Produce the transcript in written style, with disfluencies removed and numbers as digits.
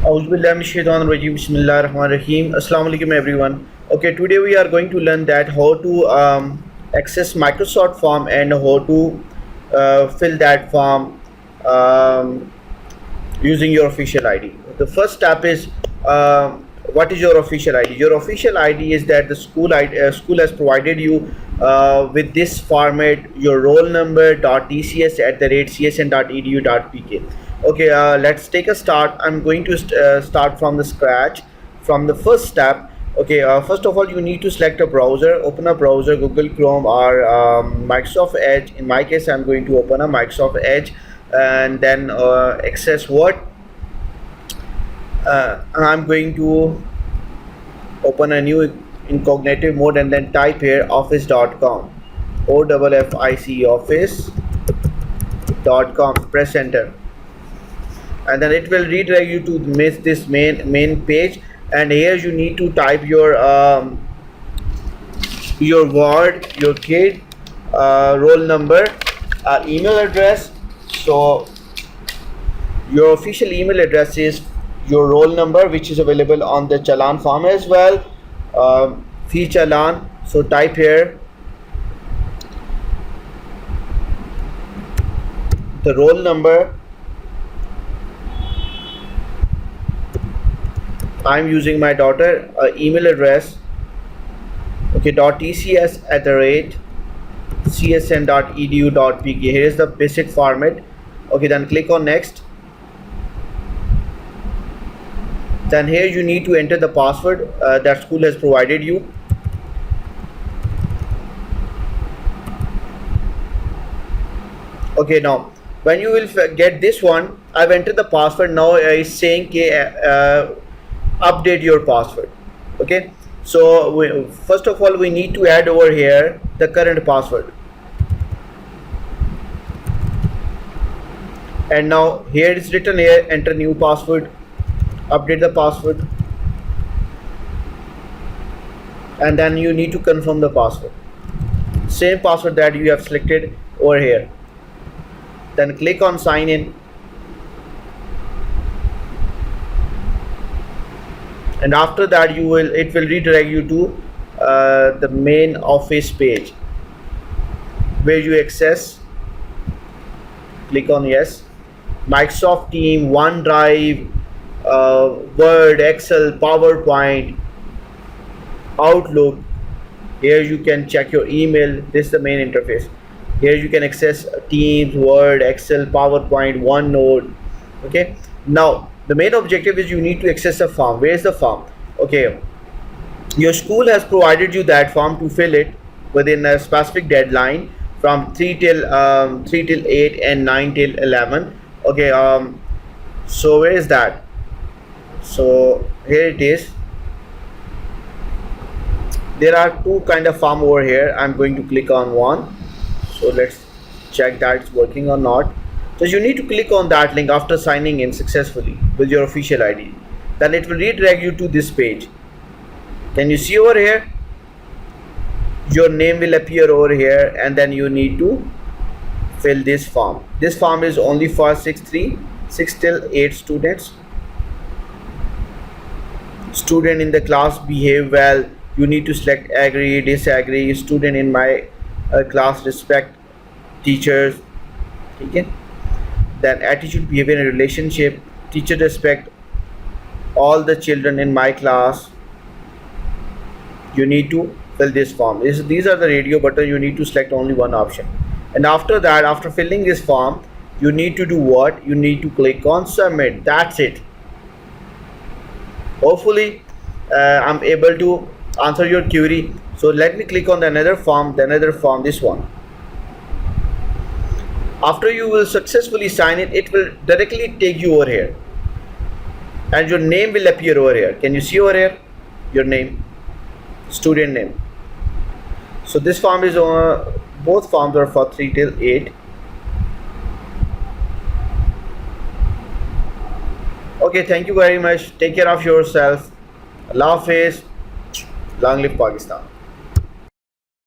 Auzubillahiminash-shaytanir-rajim. Bismillahir-rahmanir-rahim. Assalamu alaikum everyone. Okay, today we are going to learn that how to access Microsoft form and how to fill that form um, using your official ID. The first step is what is your official ID? Your official ID is that the school has provided you with this format, your roll number .tcs at the rate csn.edu.pk. Okay, let's take a start. I'm going to start from the scratch, from the first step. Okay, first of all, you need to select a browser, open a browser, Google Chrome or Microsoft Edge. In my case, I'm going to open a Microsoft Edge and then access Word. I'm going to open a new incognito mode and then type here office.com, OFFIC office.com. Press enter and then it will redirect you to this main page, and here you need to type your word, your kid, roll number, email address. So your official email address is your roll number, which is available on the challan form as well, fee challan. So type here the roll number. I'm using my daughter email address, okay, .tcs at the rate csn.edu.pk. here is the basic format. Okay, then click on next. Then here you need to enter the password that school has provided you. Okay, now when you will get this one, I've entered the password. Now it's saying update your password. Okay, so first of all we need to add over here the current password, and now here it's written here, enter new password, update the password, and then you need to confirm the password, same password that you have selected over here. Then click on sign in, and after that it will redirect you to the main office page where you access. Click on yes, Microsoft Team, OneDrive, Word, Excel, PowerPoint, Outlook. Here you can check your email. This is the main interface. Here you can access Teams, Word, Excel, PowerPoint, OneNote. Okay, now the main objective is you need to access a form. Where is the form? Okay, your school has provided you that form to fill it within a specific deadline from 3 till 8 and 9 till 11. Okay, so where is that? So here it is. There are two kind of form over here. I'm going to click on one. So let's check that it's working or not. So you need to click on that link after signing in successfully with your official ID. Then it will redirect you to this page. Can you see over here? Your name will appear over here, and then you need to fill this form. This form is only for 6 till 8 students. Student in the class behave well. You need to select agree, disagree. Student in my class respect teachers. Okay. Then attitude, behavior and relationship. Teacher respect all the children in my class. You need to fill this form. These are the radio button. You need to select only one option, and after that, after filling this form, you need to do what? You need to click on submit. That's it. Hopefully I'm able to answer your query. So let me click on the another form, this one. After you will successfully sign it, it will directly take you over here, and your name will appear over here. Can you see over here your name, student name? So this form is both forms are for 3 till 8. Okay, thank you very much. Take care of yourself. Allah Hafiz. Long live Pakistan.